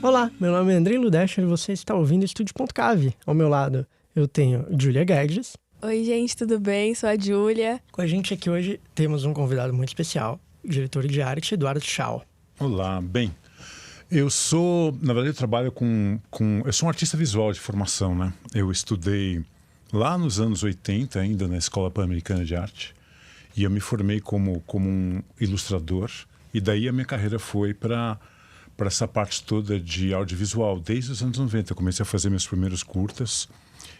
Olá, meu nome é Andrei Ludescher e você está ouvindo Estúdio.cave. Ao meu lado eu tenho Júlia Guedes. Oi, gente, tudo bem? Sou a Júlia. Com a gente aqui hoje temos um convidado muito especial, o diretor de arte Eduardo Chao. Olá, bem, eu trabalho eu sou um artista visual de formação, né? Eu estudei lá nos anos 80 ainda na Escola Pan-Americana de Arte e eu me formei como um ilustrador e daí a minha carreira foi para essa parte toda de audiovisual. Desde os anos 90 eu comecei a fazer meus primeiros curtas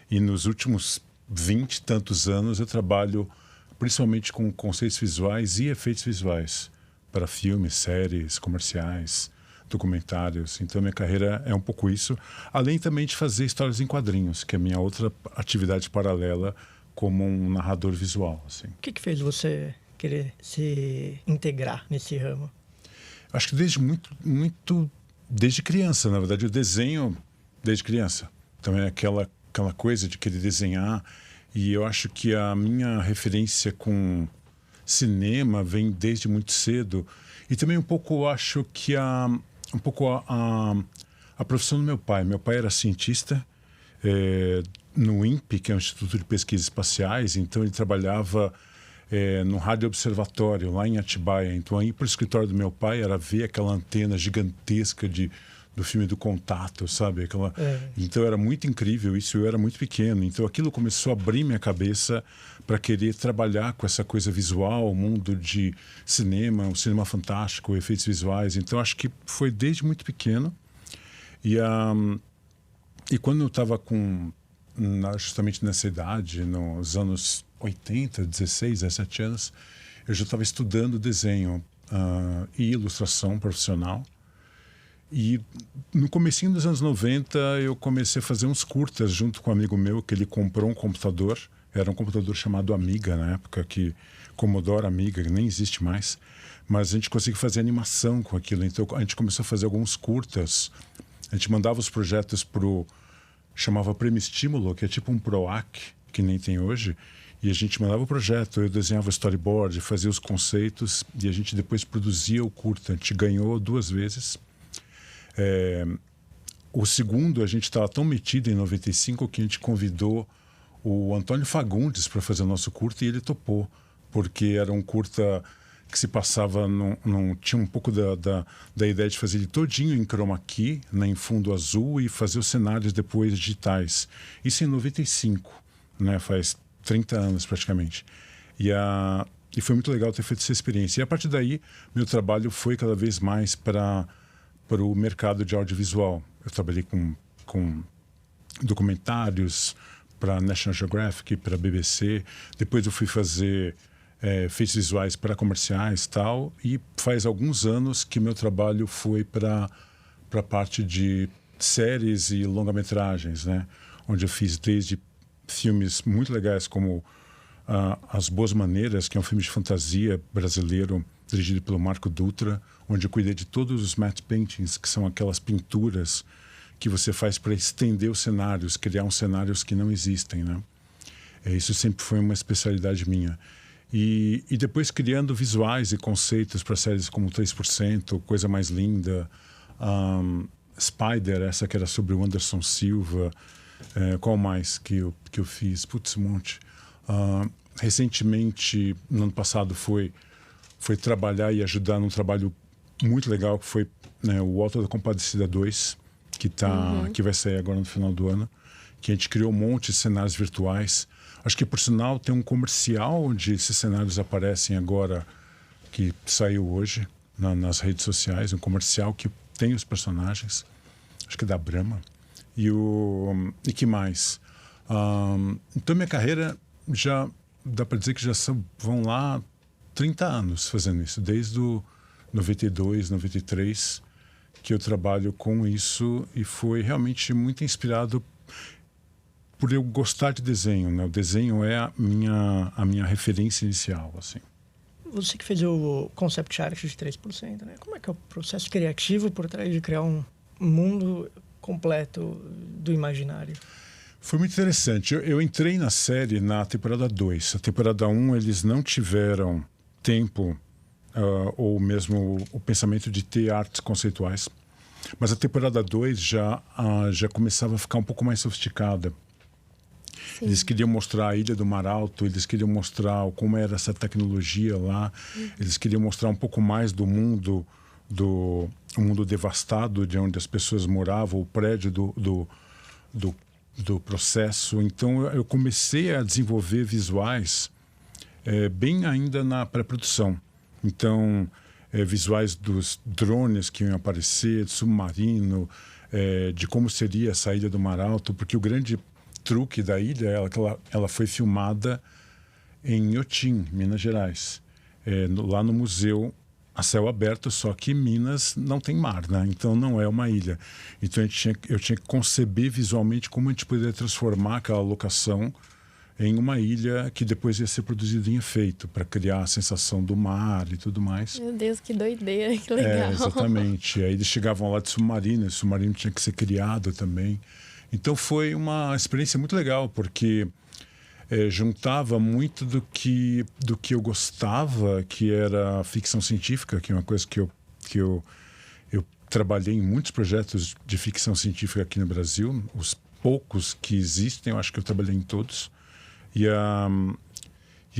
e nos últimos 20 e tantos anos eu trabalho principalmente com conceitos visuais e efeitos visuais para filmes, séries, comerciais, documentários. Então minha carreira é um pouco isso, além também de fazer histórias em quadrinhos, que é a minha outra atividade paralela como um narrador visual, assim. O que fez você querer se integrar nesse ramo? Acho que desde criança, na verdade, eu desenho desde criança. Então é aquela coisa de querer desenhar, e eu acho que a minha referência com cinema vem desde muito cedo, e também um pouco acho que a profissão do meu pai. Meu pai era cientista no INPE, que é o Instituto de Pesquisas Espaciais, então ele trabalhava no Rádio Observatório, lá em Atibaia. Então, aí para o escritório do meu pai era ver aquela antena gigantesca do filme do Contato, sabe? Então, era muito incrível isso, eu era muito pequeno. Então, aquilo começou a abrir minha cabeça para querer trabalhar com essa coisa visual, o mundo de cinema, o cinema fantástico, efeitos visuais. Então, acho que foi desde muito pequeno. E quando eu estava justamente nessa idade, nos anos 80, 16, 17 anos, eu já estava estudando desenho e ilustração profissional. E no comecinho dos anos 90, eu comecei a fazer uns curtas junto com um amigo meu, que ele comprou um computador. Era um computador chamado Amiga, na época, Commodore Amiga, que nem existe mais. Mas a gente conseguiu fazer animação com aquilo. Então a gente começou a fazer alguns curtas. A gente mandava os projetos chamava Prêmio Estímulo, que é tipo um PROAC, que nem tem hoje. E a gente mandava o projeto, eu desenhava o storyboard, fazia os conceitos e a gente depois produzia o curta. A gente ganhou 2 vezes. O segundo, a gente estava tão metido em 95 que a gente convidou o Antônio Fagundes para fazer o nosso curta e ele topou, porque era um curta que se passava, tinha um pouco da ideia de fazer ele todinho em chroma key, né, em fundo azul, e fazer os cenários depois digitais. Isso em 95, né, faz 30 anos praticamente. E foi muito legal ter feito essa experiência. E a partir daí, meu trabalho foi cada vez mais para o mercado de audiovisual. Eu trabalhei com documentários para National Geographic, para BBC. Depois eu fui fazer efeitos visuais para comerciais e tal. E faz alguns anos que meu trabalho foi para a parte de séries e longa-metragens, né? Onde eu fiz desde filmes muito legais como As Boas Maneiras, que é um filme de fantasia brasileiro dirigido pelo Marco Dutra, onde eu cuidei de todos os matte paintings, que são aquelas pinturas que você faz para estender os cenários, criar uns cenários que não existem, né? Isso sempre foi uma especialidade minha. E depois criando visuais e conceitos para séries como 3%, Coisa Mais Linda, Spider, essa que era sobre o Anderson Silva. Qual mais que eu fiz? Putz, um monte. Recentemente, no ano passado, foi trabalhar e ajudar num trabalho muito legal, que foi, né, o Auto da Compadecida 2, que vai sair agora no final do ano, que a gente criou um monte de cenários virtuais. Acho que, por sinal, tem um comercial onde esses cenários aparecem agora, que saiu hoje nas redes sociais, um comercial que tem os personagens, acho que é da Brahma. E que mais? Então, minha carreira já dá para dizer que vão lá 30 anos fazendo isso, desde o 92, 93, que eu trabalho com isso, e foi realmente muito inspirado por eu gostar de desenho, né? O desenho é a minha referência inicial, assim. Você que fez o concept art de 3%, né? Como é que é o processo criativo por trás de criar um mundo completo do imaginário? Foi muito interessante. Eu entrei na série na temporada 2. A temporada 1, eles não tiveram tempo ou mesmo o pensamento de ter artes conceituais. Mas a temporada 2 já começava a ficar um pouco mais sofisticada. Sim. Eles queriam mostrar a Ilha do Mar Alto, eles queriam mostrar como era essa tecnologia lá, eles queriam mostrar um pouco mais do mundo, o mundo devastado de onde as pessoas moravam, o prédio do processo. Então eu comecei a desenvolver visuais bem ainda na pré-produção. Então visuais dos drones que iam aparecer, do submarino, de como seria essa Ilha do Mar Alto, porque o grande truque da ilha é que ela foi filmada em Inhotim, Minas Gerais, lá no museu a céu aberto, só que Minas não tem mar, né? Então não é uma ilha. Então eu tinha que conceber visualmente como a gente poderia transformar aquela locação em uma ilha que depois ia ser produzida em efeito, para criar a sensação do mar e tudo mais. Meu Deus, que doideira, que legal. Exatamente. Aí eles chegavam lá de submarino, esse submarino tinha que ser criado também. Então foi uma experiência muito legal, porque juntava muito do que eu gostava, que era ficção científica, que é uma coisa que eu trabalhei em muitos projetos de ficção científica aqui no Brasil. Os poucos que existem, eu acho que eu trabalhei em todos. E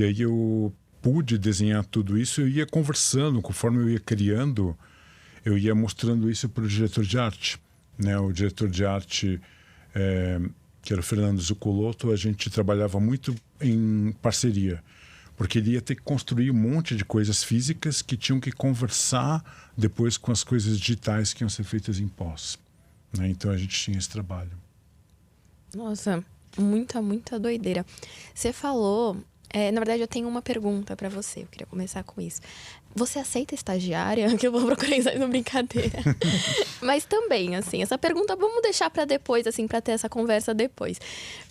aí eu pude desenhar tudo isso. Eu ia conversando, conforme eu ia criando, eu ia mostrando isso para o diretor de arte, né? O diretor de arte, que era o Fernando Zuccolotto, a gente trabalhava muito em parceria, porque ele ia ter que construir um monte de coisas físicas que tinham que conversar depois com as coisas digitais que iam ser feitas em pós, né? Então a gente tinha esse trabalho. Nossa, muita doideira. Você falou... na verdade, eu tenho uma pergunta pra você. Eu queria começar com isso. Você aceita estagiária? Que eu vou procurar isso aí, não, brincadeira. Mas também, assim, essa pergunta vamos deixar pra depois, assim, pra ter essa conversa depois.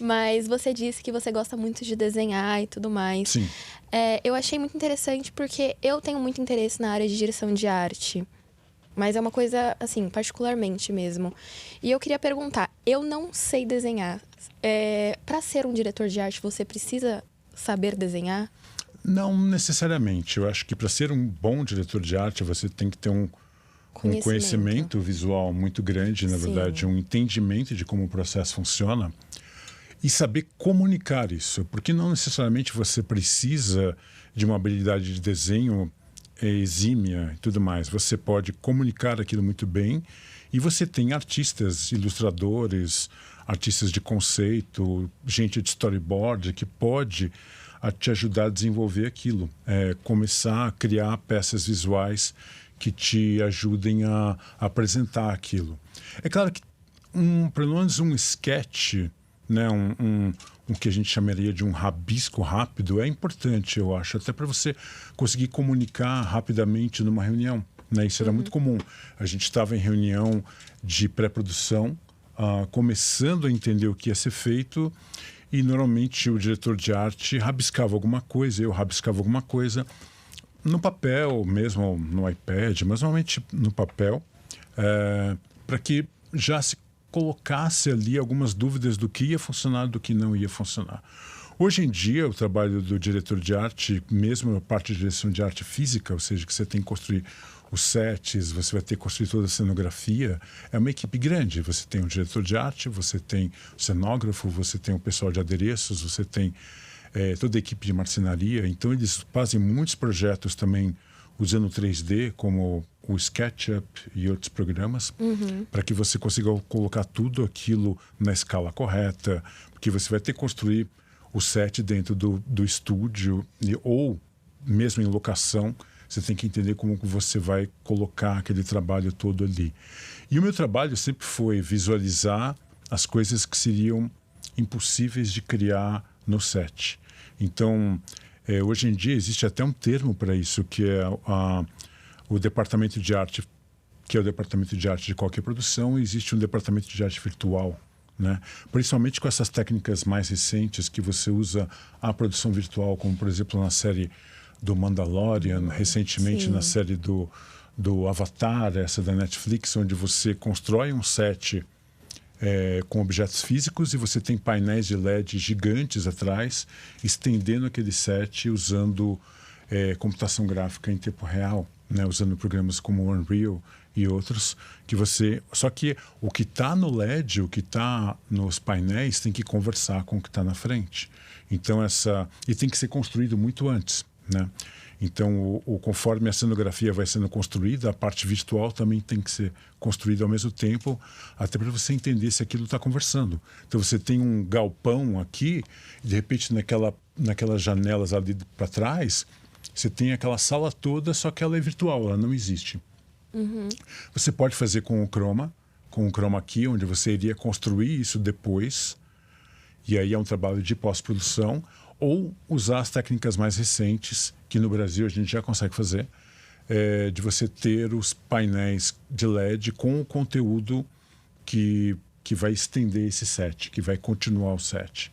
Mas você disse que você gosta muito de desenhar e tudo mais. Sim. Eu achei muito interessante porque eu tenho muito interesse na área de direção de arte. Mas é uma coisa, assim, particularmente mesmo. E eu queria perguntar, eu não sei desenhar. Pra ser um diretor de arte, você precisa saber desenhar? Não necessariamente. Eu acho que para ser um bom diretor de arte, você tem que ter um conhecimento visual muito grande, na verdade, um entendimento de como o processo funciona e saber comunicar isso, porque não necessariamente você precisa de uma habilidade de desenho exímia e tudo mais. Você pode comunicar aquilo muito bem e você tem artistas, ilustradores, artistas de conceito, gente de storyboard que pode te ajudar a desenvolver aquilo, começar a criar peças visuais que te ajudem a apresentar aquilo. É claro que pelo menos um sketch, né, um que a gente chamaria de um rabisco rápido é importante, eu acho, até para você conseguir comunicar rapidamente numa reunião, né? Isso era muito comum. A gente estava em reunião de pré-produção, começando a entender o que ia ser feito, e normalmente o diretor de arte rabiscava alguma coisa, eu rabiscava alguma coisa no papel mesmo, no iPad, mas normalmente no papel, para que já se colocasse ali algumas dúvidas do que ia funcionar e do que não ia funcionar. Hoje em dia, o trabalho do diretor de arte, mesmo a parte de direção de arte física, ou seja, que você tem que construir os sets, você vai ter que construir toda a cenografia, é uma equipe grande. Você tem um diretor de arte, você tem o cenógrafo, você tem o pessoal de adereços, você tem toda a equipe de marcenaria. Então, eles fazem muitos projetos também usando 3D, como o SketchUp e outros programas, para que você consiga colocar tudo aquilo na escala correta, porque você vai ter que construir o set dentro do estúdio, ou mesmo em locação, você tem que entender como você vai colocar aquele trabalho todo ali. E o meu trabalho sempre foi visualizar as coisas que seriam impossíveis de criar no set. Então, hoje em dia existe até um termo para isso, que é o departamento de arte, que é o departamento de arte de qualquer produção, e existe um departamento de arte virtual, né? Principalmente com essas técnicas mais recentes que você usa a produção virtual, como por exemplo na série do Mandalorian, recentemente na série do Avatar, essa da Netflix, onde você constrói um set com objetos físicos e você tem painéis de LED gigantes atrás, estendendo aquele set usando computação gráfica em tempo real, né, usando programas como o Unreal e outros, só que o que está no LED, o que está nos painéis, tem que conversar com o que está na frente. Então e tem que ser construído muito antes, né? Então, conforme a cenografia vai sendo construída, a parte virtual também tem que ser construída ao mesmo tempo, até para você entender se aquilo está conversando. Então, você tem um galpão aqui, e de repente, naquelas janelas ali para trás, você tem aquela sala toda, só que ela é virtual, ela não existe. Você pode fazer com o Chroma Key, onde você iria construir isso depois, e aí é um trabalho de pós-produção, ou usar as técnicas mais recentes, que no Brasil a gente já consegue fazer, de você ter os painéis de LED com o conteúdo que vai estender esse set, que vai continuar o set.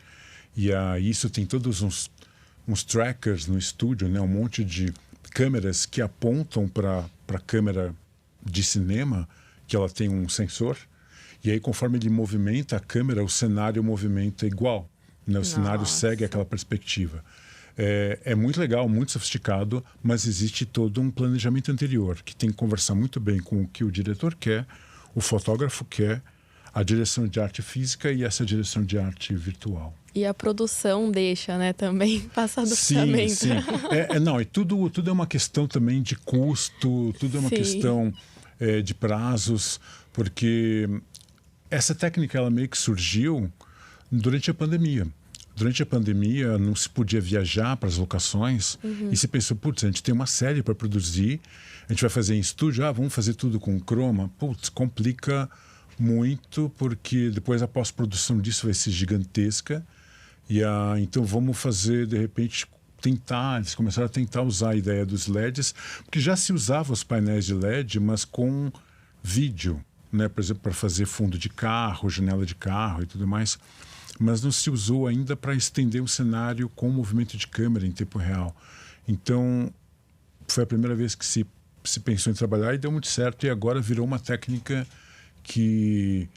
E isso tem todos uns trackers no estúdio, né? Um monte de câmeras que apontam para a câmera de cinema, que ela tem um sensor, e aí conforme ele movimenta a câmera, o cenário movimenta igual. Né? O cenário segue aquela perspectiva. É muito legal, muito sofisticado, mas existe todo um planejamento anterior que tem que conversar muito bem com o que o diretor quer, o fotógrafo quer, a direção de arte física e essa direção de arte virtual. E a produção deixa, né, também passar do orçamento. Sim. Não, e tudo é uma questão também de custo, tudo é uma questão de prazos, porque essa técnica ela meio que surgiu durante a pandemia. Durante a pandemia não se podia viajar para as locações e se pensou, putz, a gente tem uma série para produzir, a gente vai fazer em estúdio, vamos fazer tudo com chroma. Putz, complica muito, porque depois a pós-produção disso vai ser gigantesca. Então vamos fazer, de repente, eles começaram a tentar usar a ideia dos LEDs, porque já se usava os painéis de LED, mas com vídeo, né? Por exemplo, para fazer fundo de carro, janela de carro e tudo mais, mas não se usou ainda para estender o cenário com movimento de câmera em tempo real. Então, foi a primeira vez que se pensou em trabalhar e deu muito certo, e agora virou uma técnica que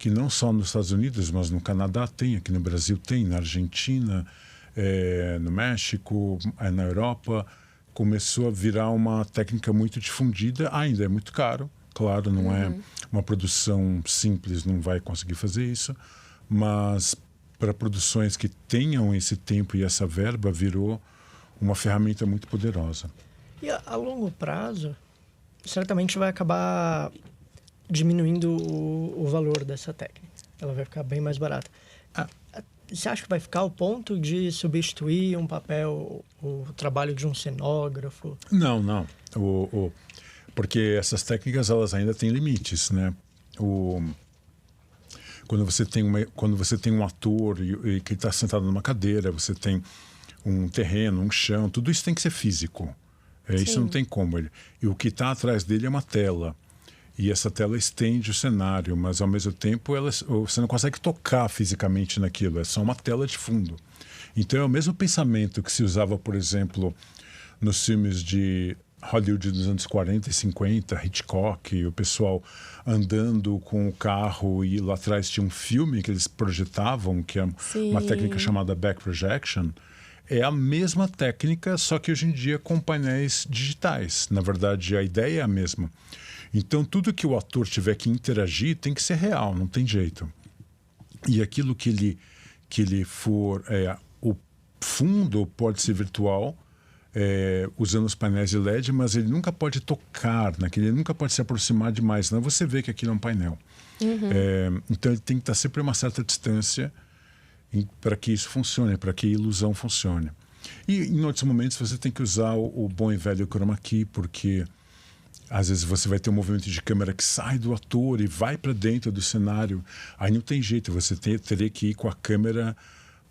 não só nos Estados Unidos, mas no Canadá tem, aqui no Brasil tem, na Argentina, no México, na Europa, começou a virar uma técnica muito difundida. Ainda é muito caro, claro, não é uma produção simples, não vai conseguir fazer isso, mas para produções que tenham esse tempo e essa verba, virou uma ferramenta muito poderosa. E a longo prazo, certamente vai acabar diminuindo o valor dessa técnica. Ela vai ficar bem mais barata. Você acha que vai ficar ao ponto de substituir um papel, o trabalho de um cenógrafo? Não. Porque essas técnicas elas ainda têm limites, né? Quando você tem um ator e que está sentado numa cadeira, você tem um terreno, um chão, tudo isso tem que ser físico. Isso não tem como. E o que está atrás dele é uma tela. E essa tela estende o cenário, mas ao mesmo tempo você não consegue tocar fisicamente naquilo, é só uma tela de fundo. Então é o mesmo pensamento que se usava, por exemplo, nos filmes de Hollywood dos anos 40 e 50, Hitchcock, o pessoal andando com o carro e lá atrás tinha um filme que eles projetavam, que é uma técnica chamada back projection. É a mesma técnica, só que hoje em dia com painéis digitais. Na verdade, a ideia é a mesma. Então, tudo que o ator tiver que interagir tem que ser real, não tem jeito. E aquilo que ele for... o fundo pode ser virtual, usando os painéis de LED, mas ele nunca pode tocar naquele, ele nunca pode se aproximar demais, senão você vê que aquilo é um painel. Então, ele tem que estar sempre a uma certa distância para que isso funcione, para que a ilusão funcione. E em outros momentos você tem que usar o bom e velho chroma key, porque às vezes você vai ter um movimento de câmera que sai do ator e vai para dentro do cenário. Aí não tem jeito, você teria que ir com a câmera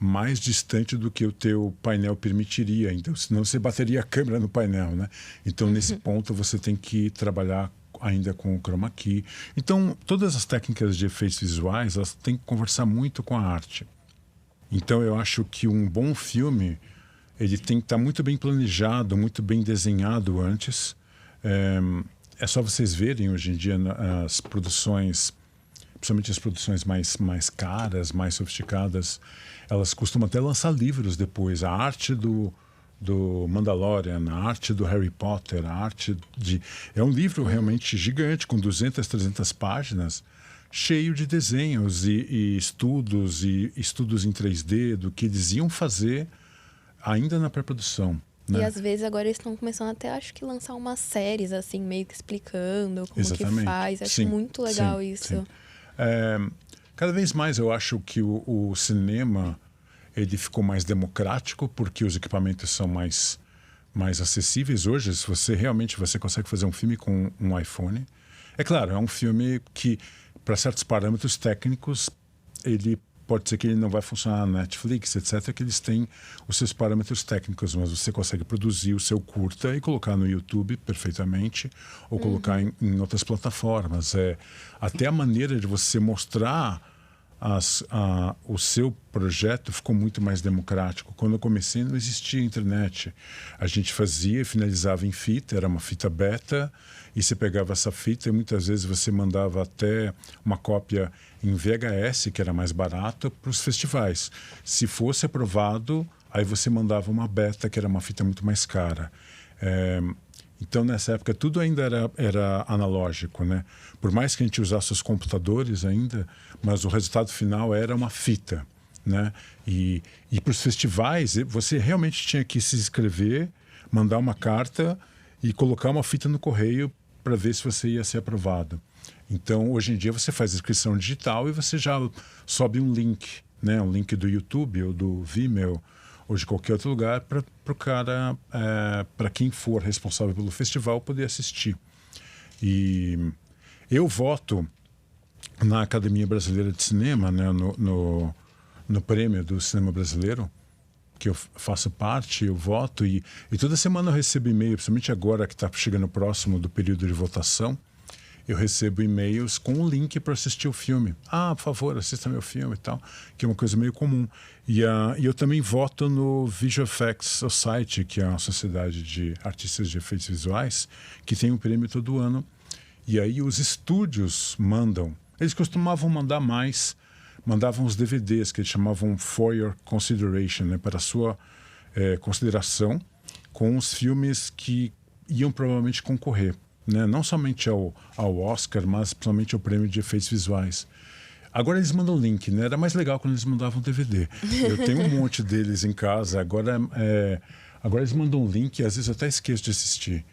mais distante do que o teu painel permitiria. Então, senão você bateria a câmera no painel, né? Então, nesse ponto, você tem que trabalhar ainda com o chroma key. Então, todas as técnicas de efeitos visuais, elas têm que conversar muito com a arte. Então, eu acho que um bom filme, ele tem que estar muito bem planejado, muito bem desenhado antes. É só vocês verem hoje em dia as produções, principalmente as produções mais caras, mais sofisticadas, elas costumam até lançar livros depois. A arte do do Mandalorian, a arte do Harry Potter, a arte de... É um livro realmente gigante, com 200, 300 páginas, cheio de desenhos e estudos em 3D do que eles iam fazer ainda na pré-produção. Né? E às vezes agora eles estão começando até, acho que, lançar umas séries, assim, meio que explicando como Exatamente. que faz. Acho muito legal isso. Sim. Cada vez mais eu acho que o cinema ele ficou mais democrático porque os equipamentos são mais acessíveis. Hoje, se você consegue fazer um filme com um iPhone. É claro, é um filme que, para certos parâmetros técnicos, ele pode ser que ele não vai funcionar na Netflix, etc., que eles têm os seus parâmetros técnicos, mas você consegue produzir o seu curta e colocar no YouTube perfeitamente, ou colocar em outras plataformas. Até a maneira de você mostrar o seu projeto ficou muito mais democrático. Quando eu comecei, não existia internet. A gente fazia e finalizava em fita, era uma fita beta, e você pegava essa fita e muitas vezes você mandava até uma cópia em VHS, que era mais barato, para os festivais. Se fosse aprovado, aí você mandava uma beta, que era uma fita muito mais cara. Então, nessa época, tudo ainda era analógico, né? Por mais que a gente usasse os computadores ainda, mas o resultado final era uma fita, né? E para os festivais, você realmente tinha que se inscrever, mandar uma carta e colocar uma fita no correio para ver se você ia ser aprovado. Então, hoje em dia, você faz inscrição digital e você já sobe um link, né? Um link do YouTube ou do Vimeo, ou de qualquer outro lugar, para o cara, para quem for responsável pelo festival, poder assistir. E eu voto na Academia Brasileira de Cinema, né, no prêmio do cinema brasileiro, que eu faço parte, eu voto, e toda semana eu recebo e-mail, principalmente agora que está chegando próximo do período de votação, eu recebo e-mails com um link para assistir o filme. Por favor, assista meu filme e tal, que é uma coisa meio comum. E eu também voto no Visual Effects Society, que é uma sociedade de artistas de efeitos visuais, que tem um prêmio todo ano. E aí os estúdios mandam. Eles costumavam mandar mais, mandavam os DVDs, que eles chamavam For Your Consideration, né, para a sua consideração, com os filmes que iam provavelmente concorrer. Né? Não somente ao Oscar, mas principalmente ao prêmio de efeitos visuais. Agora eles mandam link, né? Era mais legal quando eles mandavam DVD. Eu tenho um monte deles em casa. Agora eles mandam link e às vezes eu até esqueço de assistir.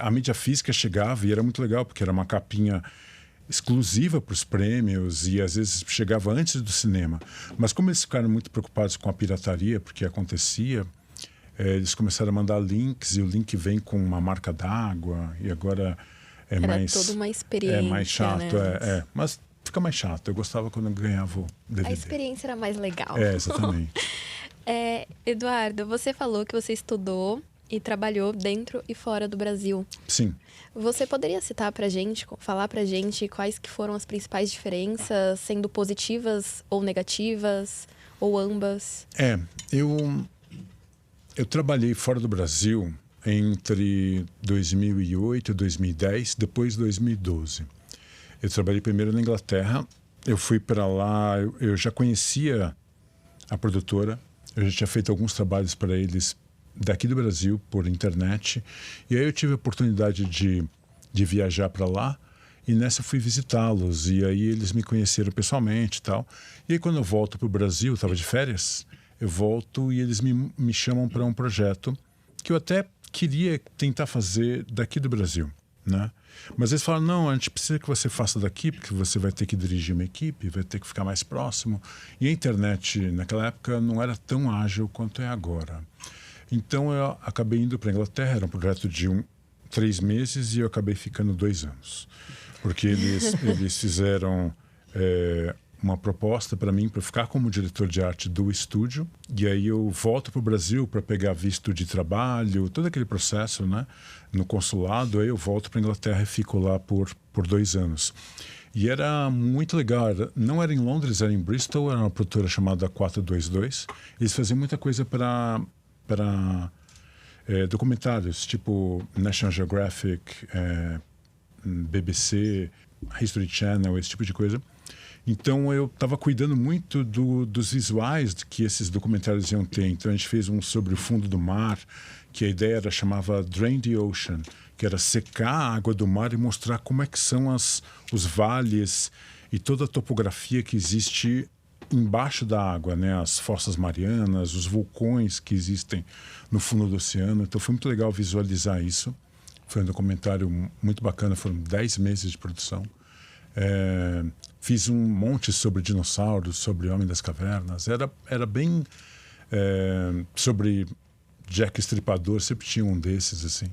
A mídia física chegava e era muito legal, porque era uma capinha exclusiva para os prêmios e às vezes chegava antes do cinema. Mas como eles ficaram muito preocupados com a pirataria, porque acontecia... eles começaram a mandar links e o link vem com uma marca d'água e agora Era toda uma experiência, mais chato, né? mas fica mais chato. Eu gostava quando eu ganhava o DVD. A experiência era mais legal. Exatamente. Eduardo, você falou que você estudou e trabalhou dentro e fora do Brasil. Sim. Você poderia citar pra gente, falar pra gente quais que foram as principais diferenças, sendo positivas ou negativas, ou ambas? Eu trabalhei fora do Brasil entre 2008 e 2010, depois 2012. Eu trabalhei primeiro na Inglaterra. Eu fui para lá, eu já conhecia a produtora, eu já tinha feito alguns trabalhos para eles daqui do Brasil, por internet. E aí eu tive a oportunidade de viajar para lá e nessa fui visitá-los. E aí eles me conheceram pessoalmente e tal. E aí quando eu volto para o Brasil, eu estava de férias... Eu volto e eles me chamam para um projeto que eu até queria tentar fazer daqui do Brasil, né? Mas eles falam, não, a gente precisa que você faça daqui, porque você vai ter que dirigir uma equipe, vai ter que ficar mais próximo. E a internet, naquela época, não era tão ágil quanto é agora. Então, eu acabei indo para a Inglaterra, era um projeto de 3 meses e eu acabei ficando 2 anos. Porque eles fizeram... uma proposta para mim para ficar como diretor de arte do estúdio, e aí eu volto para o Brasil para pegar visto de trabalho, todo aquele processo, né, no consulado. Aí eu volto para a Inglaterra e fico lá por 2 anos. E era muito legal, não era em Londres, era em Bristol, era uma produtora chamada 422. Eles faziam muita coisa para documentários, tipo National Geographic, BBC, History Channel, esse tipo de coisa. Então eu estava cuidando muito dos visuais que esses documentários iam ter. Então a gente fez um sobre o fundo do mar, que a ideia chamava Drain the Ocean, que era secar a água do mar e mostrar como é que são os vales e toda a topografia que existe embaixo da água, né? As fossas marianas, os vulcões que existem no fundo do oceano. Então foi muito legal visualizar isso. Foi um documentário muito bacana, foram 10 meses de produção. Fiz um monte sobre dinossauros, sobre Homem das Cavernas. Era bem sobre Jack Estripador, sempre tinha um desses, assim.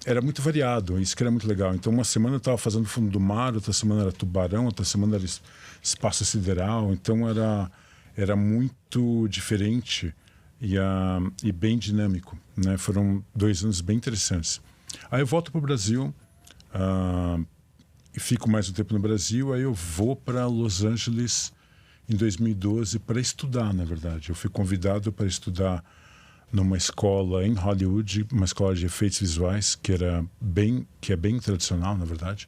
Era muito variado, isso que era muito legal. Então, uma semana eu estava fazendo fundo do mar, outra semana era tubarão, outra semana era espaço sideral. Então, era muito diferente e bem dinâmico, né? Foram 2 anos bem interessantes. Aí eu volto para o Brasil e fico mais um tempo no Brasil. Aí eu vou para Los Angeles em 2012 para estudar, na verdade. Eu fui convidado para estudar numa escola em Hollywood, uma escola de efeitos visuais que é bem tradicional, na verdade,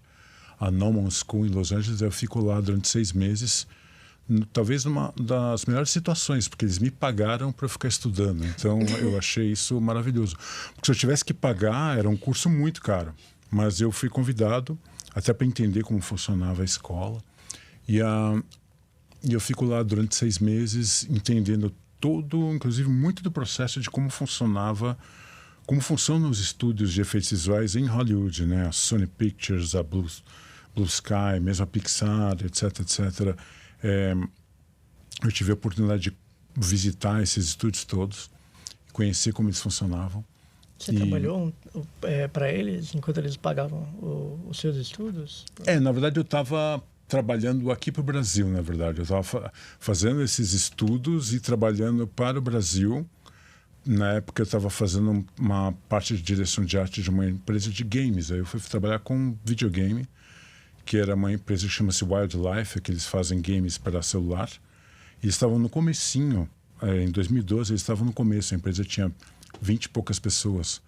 a Norman School em Los Angeles. Eu fico lá durante 6 meses, talvez numa das melhores situações, porque eles me pagaram para eu ficar estudando. Então eu achei isso maravilhoso. Porque se eu tivesse que pagar, era um curso muito caro. Mas eu fui convidado até para entender como funcionava a escola. E eu fico lá durante 6 meses entendendo inclusive muito do processo de como funcionam os estúdios de efeitos visuais em Hollywood, né? A Sony Pictures, a Blue Sky, mesmo a Pixar, etc, etc. Eu tive a oportunidade de visitar esses estúdios todos, conhecer como eles funcionavam. Você trabalhou para eles enquanto eles pagavam os seus estudos? Na verdade eu estava trabalhando aqui para o Brasil, na verdade. Eu estava fazendo esses estudos e trabalhando para o Brasil. Na época eu estava fazendo uma parte de direção de arte de uma empresa de games. Aí eu fui trabalhar com videogame, que era uma empresa que chama-se Wildlife, que eles fazem games para celular. E estavam no comecinho, em 2012, eles estavam no começo. A empresa tinha 20 e poucas pessoas.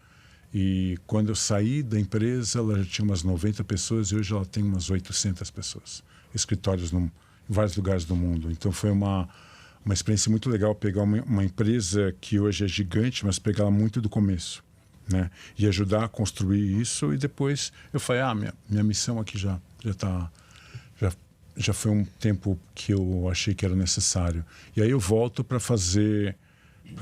E quando eu saí da empresa, ela já tinha umas 90 pessoas e hoje ela tem umas 800 pessoas. Escritórios em vários lugares do mundo. Então foi uma experiência muito legal pegar uma empresa que hoje é gigante, mas pegar ela muito do começo, né? E ajudar a construir isso. E depois eu falei, minha missão aqui já foi um tempo que eu achei que era necessário. E aí eu volto para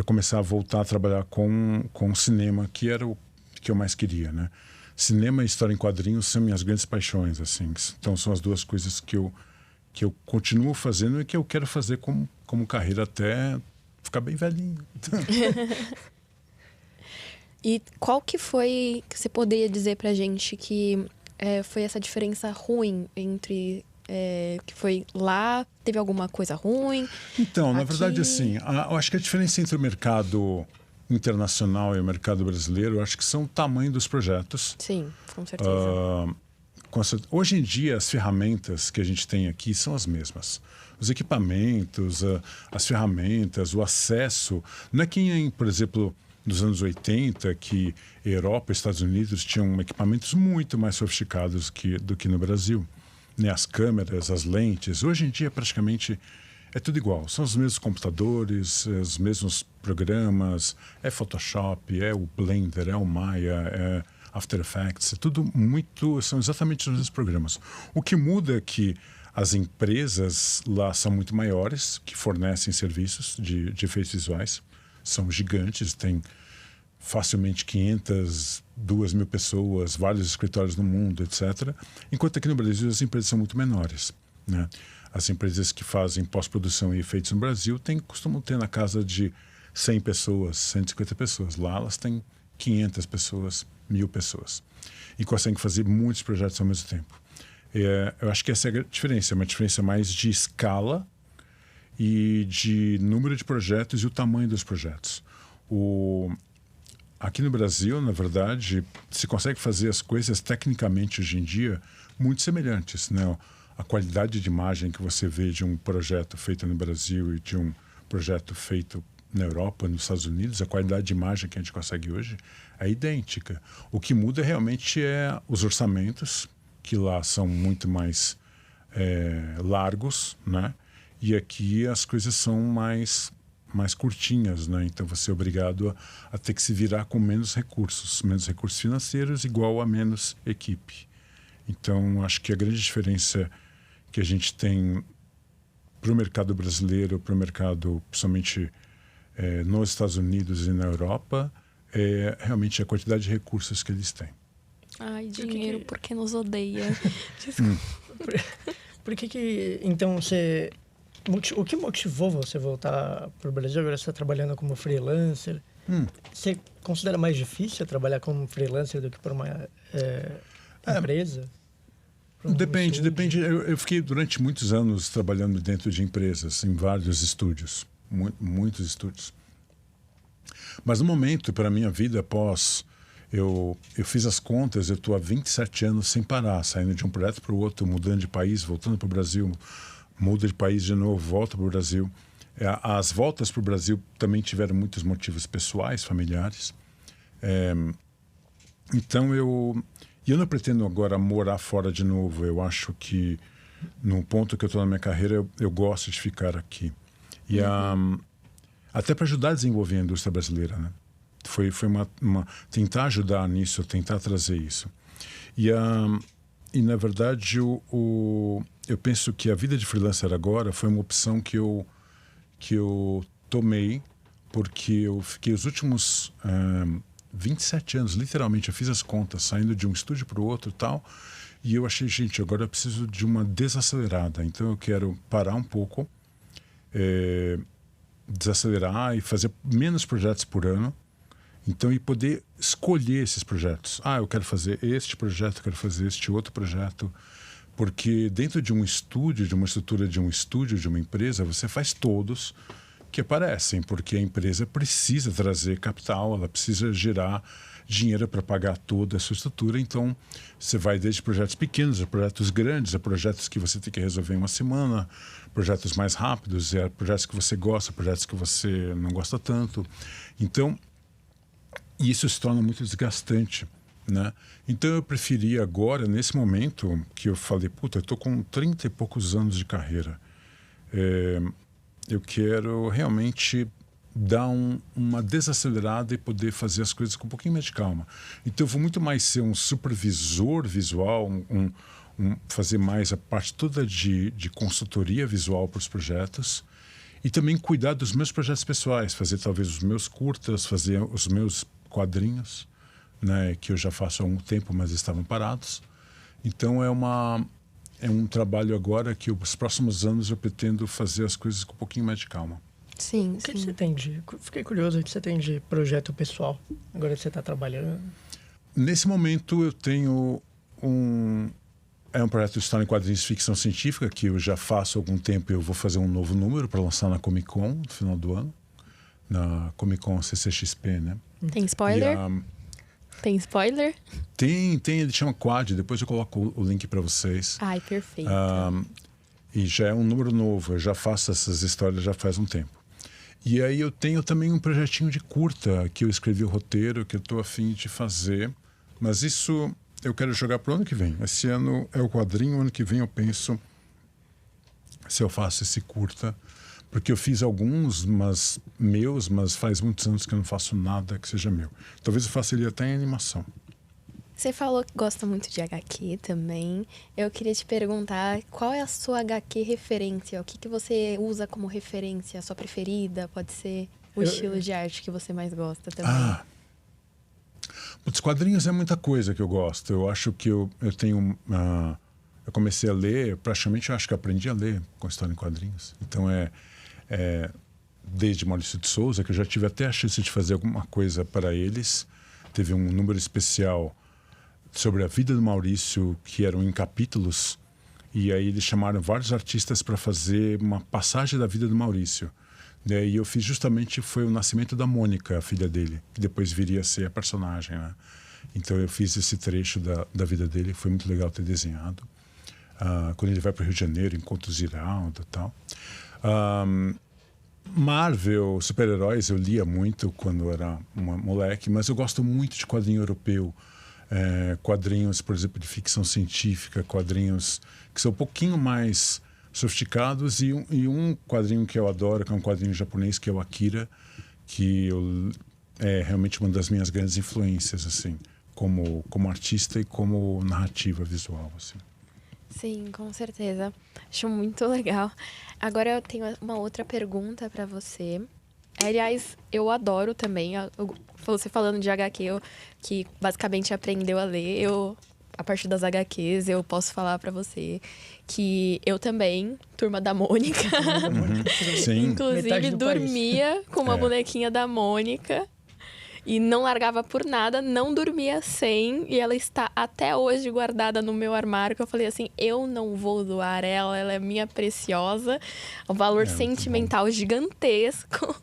começar a voltar a trabalhar com cinema, que era o que eu mais queria, né? Cinema e história em quadrinhos são minhas grandes paixões, assim. Então são as 2 coisas que eu continuo fazendo e que eu quero fazer como carreira até ficar bem velhinho. E qual que foi, que você poderia dizer pra gente que foi essa diferença ruim entre que foi lá, teve alguma coisa ruim? Então, na aqui... verdade, assim, eu acho que a diferença entre o mercado internacional e o mercado brasileiro, eu acho que são o tamanho dos projetos. Sim, com certeza. Hoje em dia, as ferramentas que a gente tem aqui são as mesmas. Os equipamentos, as ferramentas, o acesso. Não é que, por exemplo, nos anos 80, que Europa e Estados Unidos tinham equipamentos muito mais sofisticados do que no Brasil. Né? As câmeras, as lentes. Hoje em dia, praticamente, é tudo igual. São os mesmos computadores, os mesmos programas. É Photoshop, é o Blender, é o Maya, é After Effects. É tudo são exatamente os mesmos programas. O que muda é que as empresas lá são muito maiores, que fornecem serviços de efeitos visuais. São gigantes, tem facilmente 500, 2.000 pessoas, vários escritórios no mundo, etc. Enquanto aqui no Brasil as empresas são muito menores, né? As empresas que fazem pós-produção e efeitos no Brasil costumam ter na casa de 100 pessoas, 150 pessoas. Lá elas têm 500 pessoas, 1.000 pessoas. E conseguem fazer muitos projetos ao mesmo tempo. Eu acho que essa é a diferença. É uma diferença mais de escala e de número de projetos e o tamanho dos projetos. Aqui no Brasil, na verdade, se consegue fazer as coisas tecnicamente hoje em dia muito semelhantes, né? A qualidade de imagem que você vê de um projeto feito no Brasil e de um projeto feito na Europa, nos Estados Unidos, a qualidade de imagem que a gente consegue hoje é idêntica. O que muda realmente é os orçamentos, que lá são muito mais largos, né? E aqui as coisas são mais curtinhas, né? Então você é obrigado a ter que se virar com menos recursos financeiros igual a menos equipe. Então acho que a grande diferença que a gente tem para o mercado brasileiro, para o mercado principalmente nos Estados Unidos e na Europa, é realmente a quantidade de recursos que eles têm. Ai, dinheiro, porque nos odeia. Desculpa. Por que então você... O que motivou você voltar para o Brasil? Agora você está trabalhando como freelancer. Você considera mais difícil trabalhar como freelancer do que por uma empresa? Depende. Eu fiquei durante muitos anos trabalhando dentro de empresas, em vários estúdios, muitos estúdios. Mas no momento, para a minha vida, após... Eu fiz as contas, eu estou há 27 anos sem parar, saindo de um projeto para o outro, mudando de país, voltando para o Brasil, muda de país de novo, volta para o Brasil. As voltas para o Brasil também tiveram muitos motivos pessoais, familiares. Então eu não pretendo agora morar fora de novo. Eu acho que no ponto que eu estou na minha carreira, eu gosto de ficar aqui. E até para ajudar a desenvolver a indústria brasileira, né? Foi tentar ajudar nisso, tentar trazer isso. E na verdade, eu penso que a vida de freelancer agora foi uma opção que eu tomei, porque eu fiquei os últimos 27 anos, literalmente, eu fiz as contas, saindo de um estúdio para o outro e tal, e eu achei, gente, agora eu preciso de uma desacelerada. Então eu quero parar um pouco, desacelerar e fazer menos projetos por ano. Então, e poder escolher esses projetos. Eu quero fazer este projeto, quero fazer este outro projeto. Porque dentro de um estúdio, de uma estrutura de um estúdio, de uma empresa, você faz todos que aparecem. Porque a empresa precisa trazer capital, ela precisa gerar dinheiro para pagar toda a sua estrutura. Então, você vai desde projetos pequenos a projetos grandes, a projetos que você tem que resolver em uma semana, projetos mais rápidos, projetos que você gosta, projetos que você não gosta tanto. Então... E isso se torna muito desgastante, né? Então eu preferi agora, nesse momento, que eu falei, eu estou com 30 e poucos anos de carreira. Eu quero realmente dar uma desacelerada e poder fazer as coisas com um pouquinho mais de calma. Então eu vou muito mais ser um supervisor visual, fazer mais a parte toda de consultoria visual para os projetos e também cuidar dos meus projetos pessoais, fazer talvez os meus curtas, fazer os meus quadrinhos, né, que eu já faço há um tempo, mas estavam parados. Então é um trabalho agora que os próximos anos eu pretendo fazer as coisas com um pouquinho mais de calma. Sim, O que você tem Fiquei curioso, o que você tem de projeto pessoal, agora que você está trabalhando? Nesse momento eu tenho um projeto de história em quadrinhos de ficção científica que eu já faço há algum tempo. Eu vou fazer um novo número para lançar na Comic Con no final do ano, na Comic Con CCXP, né? Tem spoiler? Tem spoiler? Tem, ele chama Quad, depois eu coloco o link para vocês. Ai, perfeito. E já é um número novo, eu já faço essas histórias já faz um tempo. E aí eu tenho também um projetinho de curta, que eu escrevi o roteiro, que eu estou a fim de fazer. Mas isso eu quero jogar para o ano que vem. Esse ano é o quadrinho, o ano que vem eu penso se eu faço esse curta. Porque eu fiz alguns, mas faz muitos anos que eu não faço nada que seja meu. Talvez eu faça ele até em animação. Você falou que gosta muito de HQ também. Eu queria te perguntar, qual é a sua HQ referência? O que você usa como referência? A sua preferida? Pode ser o estilo de arte que você mais gosta também. Os quadrinhos é muita coisa que eu gosto. Eu acho que eu tenho... eu comecei a ler, praticamente eu acho que aprendi a ler com história em quadrinhos. Então desde Maurício de Souza, que eu já tive até a chance de fazer alguma coisa para eles. Teve um número especial sobre a vida do Maurício, que eram em capítulos, e aí eles chamaram vários artistas para fazer uma passagem da vida do Maurício. E eu fiz justamente, foi o nascimento da Mônica, a filha dele, que depois viria a ser a personagem, né? Então eu fiz esse trecho da vida dele, foi muito legal ter desenhado. Quando ele vai para o Rio de Janeiro, encontra o Ziraldo e tal. Marvel, super-heróis, eu lia muito quando era moleque, mas eu gosto muito de quadrinho europeu. quadrinhos, por exemplo, de ficção científica, quadrinhos que são um pouquinho mais sofisticados, e um quadrinho que eu adoro, que é um quadrinho japonês, que é o Akira, que é realmente uma das minhas grandes influências, assim, como artista e como narrativa visual, assim. Sim, com certeza. Acho muito legal. Agora eu tenho uma outra pergunta para você. Aliás, eu adoro também, você falando de HQ, que basicamente aprendeu a ler, a partir das HQs, eu posso falar pra você que eu também, Turma da Mônica, Sim. inclusive dormia com uma bonequinha da Mônica e não largava por nada, não dormia sem, e ela está até hoje guardada no meu armário, que eu falei assim, eu não vou doar ela é minha preciosa, um valor sentimental gigantesco.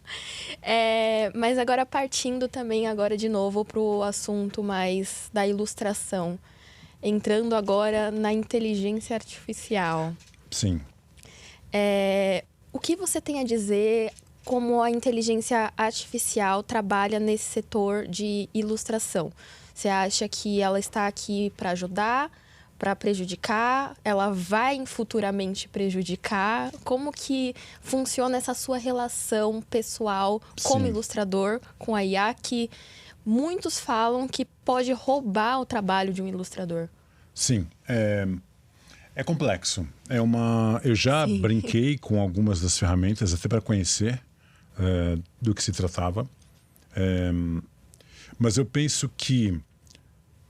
Mas agora partindo também agora de novo pro assunto mais da ilustração. Entrando agora na inteligência artificial. Sim. O que você tem a dizer como a inteligência artificial trabalha nesse setor de ilustração? Você acha que ela está aqui para ajudar, para prejudicar? Ela vai futuramente prejudicar? Como que funciona essa sua relação pessoal como ilustrador com a IA, que muitos falam que pode roubar o trabalho de um ilustrador? Sim, é complexo. Eu já brinquei com algumas das ferramentas, até para conhecer do que se tratava. Mas eu penso que,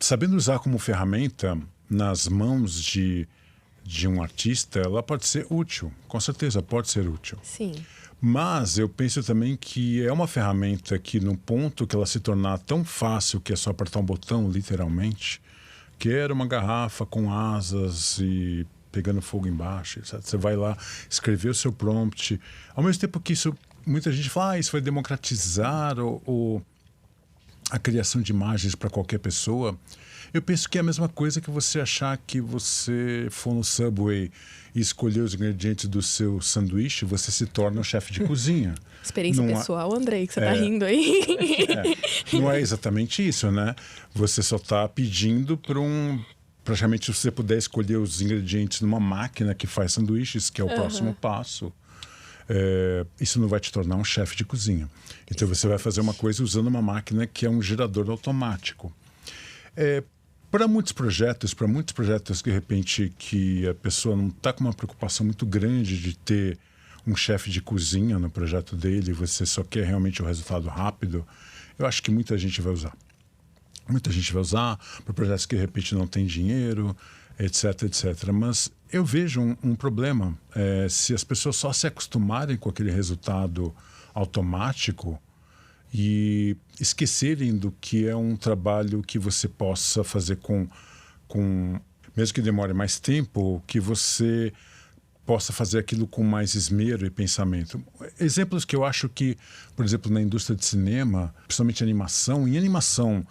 sabendo usar como ferramenta nas mãos de um artista, ela pode ser útil. Com certeza, pode ser útil. Sim. Mas eu penso também que é uma ferramenta que, no ponto que ela se tornar tão fácil que é só apertar um botão, literalmente, que era uma garrafa com asas e pegando fogo embaixo, etc. Você vai lá escrever o seu prompt. Ao mesmo tempo que isso, muita gente fala, isso vai democratizar a criação de imagens para qualquer pessoa. Eu penso que é a mesma coisa que você achar que você for no Subway e escolher os ingredientes do seu sanduíche, você se torna um chefe de cozinha. Experiência pessoal, Andrei, que você tá rindo aí. Não é exatamente isso, né? Você só está pedindo para praticamente, se você puder escolher os ingredientes numa máquina que faz sanduíches, que é o próximo passo, isso não vai te tornar um chefe de cozinha. Então você vai fazer uma coisa usando uma máquina que é um gerador automático. Para muitos projetos, de repente, que a pessoa não está com uma preocupação muito grande de ter um chefe de cozinha no projeto dele, você só quer realmente o resultado rápido, eu acho que muita gente vai usar. Muita gente vai usar para projetos que, de repente, não tem dinheiro, etc, etc. Mas eu vejo um problema. Se as pessoas só se acostumarem com aquele resultado automático e esquecerem do que é um trabalho que você possa fazer com mesmo que demore mais tempo, que você possa fazer aquilo com mais esmero e pensamento. Exemplos que eu acho que, por exemplo, na indústria de cinema, principalmente animação, em animação,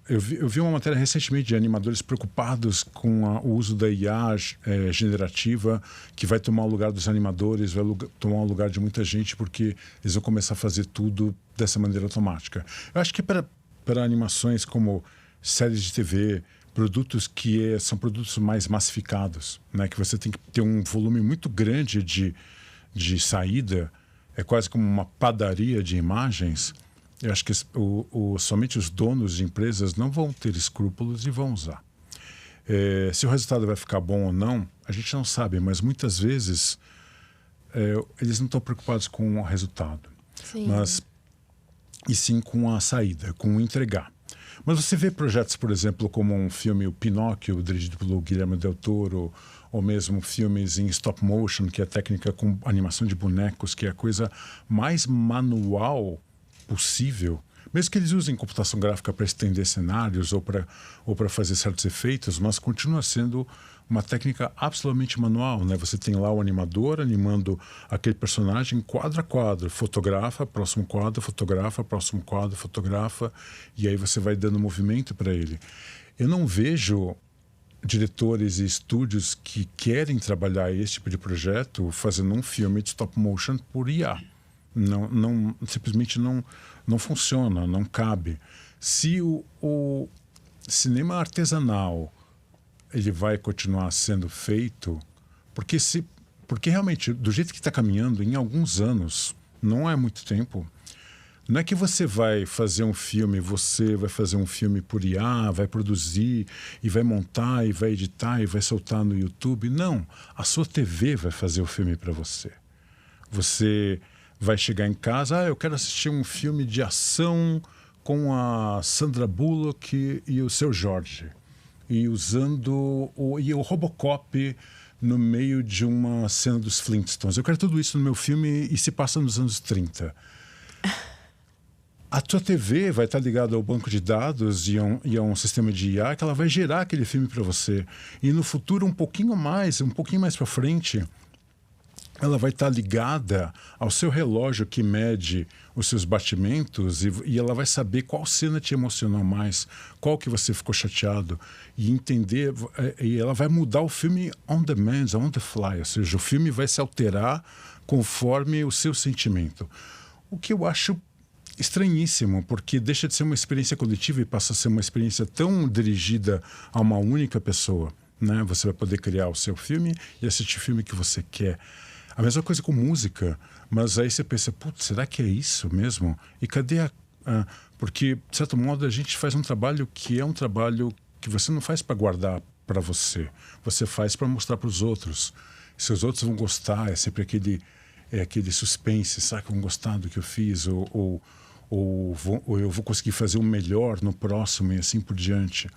eu vi uma matéria recentemente de animadores preocupados com o uso da IA generativa, que vai tomar o lugar dos animadores, vai tomar o lugar de muita gente, porque eles vão começar a fazer tudo dessa maneira automática. Eu acho que para animações como séries de TV, produtos que são produtos mais massificados, né, que você tem que ter um volume muito grande de saída, é quase como uma padaria de imagens. Eu acho que somente os donos de empresas não vão ter escrúpulos e vão usar. Se o resultado vai ficar bom ou não, a gente não sabe, mas muitas vezes eles não estão preocupados com o resultado. Sim. E sim com a saída, com o entregar. Mas você vê projetos, por exemplo, como um filme, o Pinóquio, dirigido pelo Guillermo del Toro, ou mesmo filmes em stop motion, que é a técnica com animação de bonecos, que é a coisa mais manual possível, mesmo que eles usem computação gráfica para estender cenários ou para fazer certos efeitos, mas continua sendo uma técnica absolutamente manual, né? Você tem lá o animador animando aquele personagem quadro a quadro, fotografa, próximo quadro, fotografa, próximo quadro, fotografa, e aí você vai dando movimento para ele. Eu não vejo diretores e estúdios que querem trabalhar esse tipo de projeto fazendo um filme de stop motion por IA. Simplesmente não funciona, não cabe. Se cinema artesanal, ele vai continuar sendo feito, porque realmente, do jeito que está caminhando, em alguns anos, não é muito tempo, não é que você vai fazer um filme por IA, vai produzir e vai montar e vai editar e vai soltar no YouTube. Não, a sua TV vai fazer o filme para você. Você vai chegar em casa, eu quero assistir um filme de ação com a Sandra Bullock e o Seu Jorge. E usando o Robocop no meio de uma cena dos Flintstones. Eu quero tudo isso no meu filme e se passa nos anos 30. A tua TV vai estar ligada ao banco de dados e a um sistema de IA que ela vai gerar aquele filme para você. E no futuro, um pouquinho mais para frente, ela vai estar ligada ao seu relógio que mede os seus batimentos e ela vai saber qual cena te emocionou mais, qual que você ficou chateado e entender, e ela vai mudar o filme on demand, on the fly, ou seja, o filme vai se alterar conforme o seu sentimento. O que eu acho estranhíssimo, porque deixa de ser uma experiência coletiva e passa a ser uma experiência tão dirigida a uma única pessoa, né? Você vai poder criar o seu filme e assistir o filme que você quer. A mesma coisa com música, mas aí você pensa, putz, será que é isso mesmo? E cadê porque, de certo modo, a gente faz um trabalho que é um trabalho que você não faz para guardar para você. Você faz para mostrar para os outros. Se os outros vão gostar, é sempre aquele suspense, sabe? Que vão gostar do que eu fiz, ou eu vou conseguir fazer o melhor no próximo e assim por diante.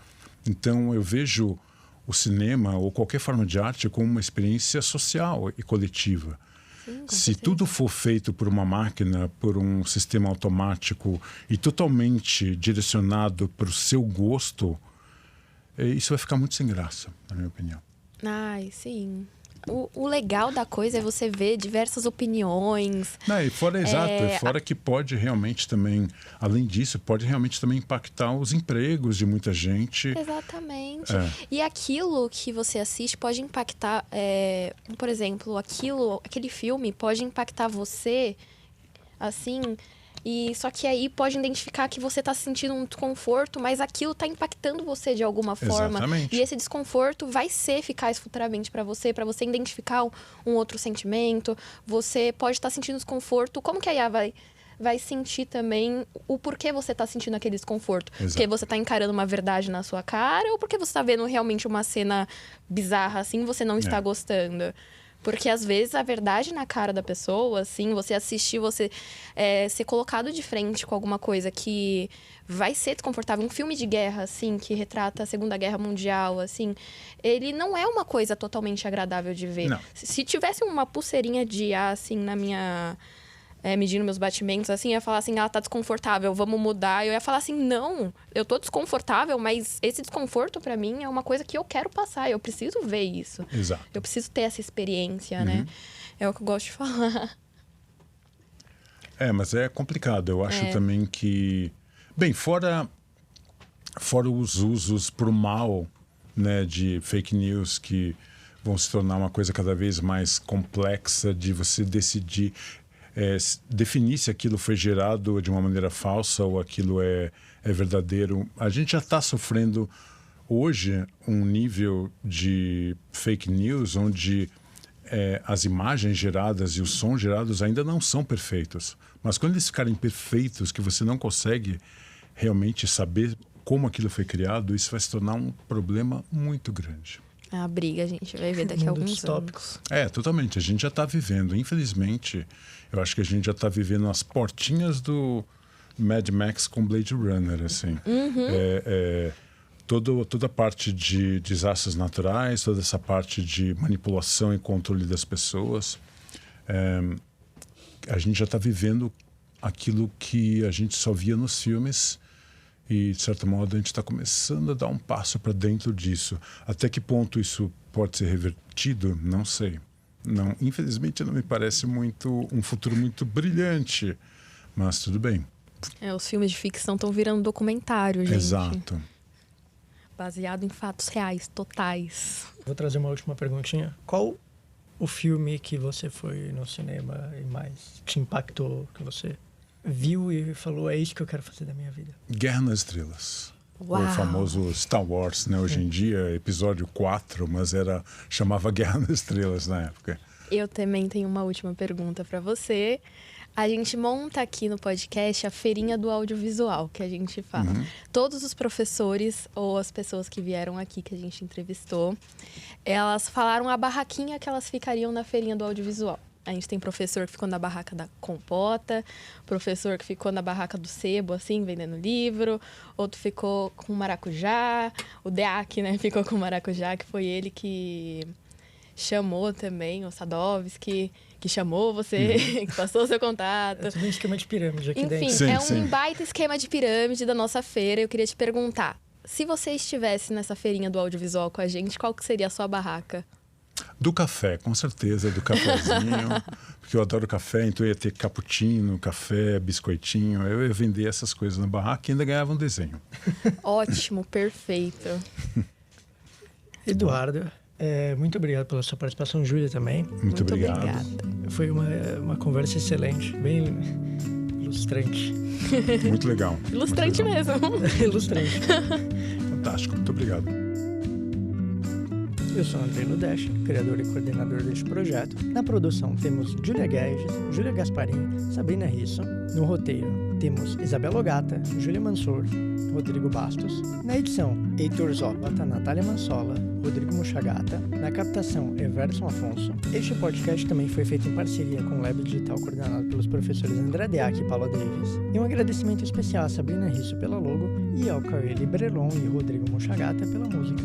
Então, eu vejo o cinema ou qualquer forma de arte como uma experiência social e coletiva. Sim, se tudo for feito por uma máquina, por um sistema automático e totalmente direcionado para o seu gosto, isso vai ficar muito sem graça, na minha opinião. Ai, sim. O legal da coisa é você ver diversas opiniões. Não, e fora, exato, e fora que pode realmente também, além disso, pode realmente também impactar os empregos de muita gente. Exatamente. E aquilo que você assiste pode impactar, por exemplo, aquele filme pode impactar você, assim, e só que aí pode identificar que você está sentindo um desconforto, mas aquilo está impactando você de alguma forma. Exatamente. E esse desconforto vai ser eficaz futuramente para você identificar um outro sentimento. Você pode estar sentindo desconforto. Como que a IA vai sentir também o porquê você está sentindo aquele desconforto? Exato. Porque você está encarando uma verdade na sua cara ou porque você está vendo realmente uma cena bizarra assim e você não está gostando? Porque, às vezes, a verdade na cara da pessoa, assim, você assistir, você ser colocado de frente com alguma coisa que vai ser desconfortável. Um filme de guerra, assim, que retrata a Segunda Guerra Mundial, assim, ele não é uma coisa totalmente agradável de ver. Não. Se tivesse uma pulseirinha de IA, assim, na minha... medindo meus batimentos, assim, eu ia falar assim, ela tá desconfortável, vamos mudar. Eu ia falar assim, não, eu tô desconfortável, mas esse desconforto pra mim é uma coisa que eu quero passar, eu preciso ver isso. Exato. Eu preciso ter essa experiência, né? É o que eu gosto de falar. Mas é complicado. Eu acho também que... Bem, fora os usos pro mal, né, de fake news que vão se tornar uma coisa cada vez mais complexa de você decidir... definir se aquilo foi gerado de uma maneira falsa ou aquilo é verdadeiro. A gente já está sofrendo hoje um nível de fake news onde as imagens geradas e os sons gerados ainda não são perfeitos. Mas quando eles ficarem perfeitos, que você não consegue realmente saber como aquilo foi criado, isso vai se tornar um problema muito grande. A briga a gente vai ver daqui a alguns tópicos. anos. Totalmente. A gente já está vivendo. Infelizmente, eu acho que a gente já está vivendo as portinhas do Mad Max com Blade Runner, assim. Toda a parte de desastres naturais, toda essa parte de manipulação e controle das pessoas. A gente já está vivendo aquilo que a gente só via nos filmes. E, de certo modo, a gente está começando a dar um passo para dentro disso. Até que ponto isso pode ser revertido? Não sei. Não, infelizmente, não me parece um futuro muito brilhante. Mas tudo bem. Os filmes de ficção estão virando documentário, gente. Exato. Baseado em fatos reais, totais. Vou trazer uma última perguntinha. Qual o filme que você foi no cinema e mais te impactou, que você viu e falou, é isso que eu quero fazer da minha vida? Guerra nas Estrelas. Uau. O famoso Star Wars, né? Hoje em dia, episódio 4, mas chamava Guerra nas Estrelas na época. Eu também tenho uma última pergunta para você. A gente monta aqui no podcast a feirinha do audiovisual, que a gente fala. Todos os professores ou as pessoas que vieram aqui, que a gente entrevistou, elas falaram a barraquinha que elas ficariam na feirinha do audiovisual. A gente tem professor que ficou na barraca da compota, professor que ficou na barraca do sebo, assim, vendendo livro, outro ficou com maracujá, o Deac, né, ficou com maracujá, que foi ele que chamou também, o Sadovski, que chamou você, que passou o seu contato. É tudo um esquema de pirâmide aqui Enfim, dentro. sim. Baita esquema de pirâmide da nossa feira. Eu queria te perguntar, se você estivesse nessa feirinha do audiovisual com a gente, qual que seria a sua barraca? Do café, com certeza, do cafezinho, porque eu adoro café, então eu ia ter cappuccino, café, biscoitinho, eu ia vender essas coisas na barraca e ainda ganhava um desenho. Ótimo, perfeito. Eduardo, muito obrigado pela sua participação, Júlia também. Muito obrigado. Obrigada. Foi uma conversa excelente, bem ilustrante. Muito legal. Ilustrante muito legal. mesmo. Ilustrante. Fantástico, muito obrigado. Eu sou André Ludesch, criador e coordenador deste projeto. Na produção temos Júlia Guedes, Júlia Gasparim, Sabrina Risso. No roteiro temos Isabela Ogata, Júlia Mansur, Rodrigo Bastos. Na edição, Heitor Zóbata, Natália Mansola, Rodrigo Muchagata. Na captação, Everson Afonso. Este podcast também foi feito em parceria com o Lab Digital, coordenado pelos professores André Deac e Paula Davis. E um agradecimento especial a Sabrina Risso pela logo e ao Cauê Librelon e Rodrigo Muchagata pela música.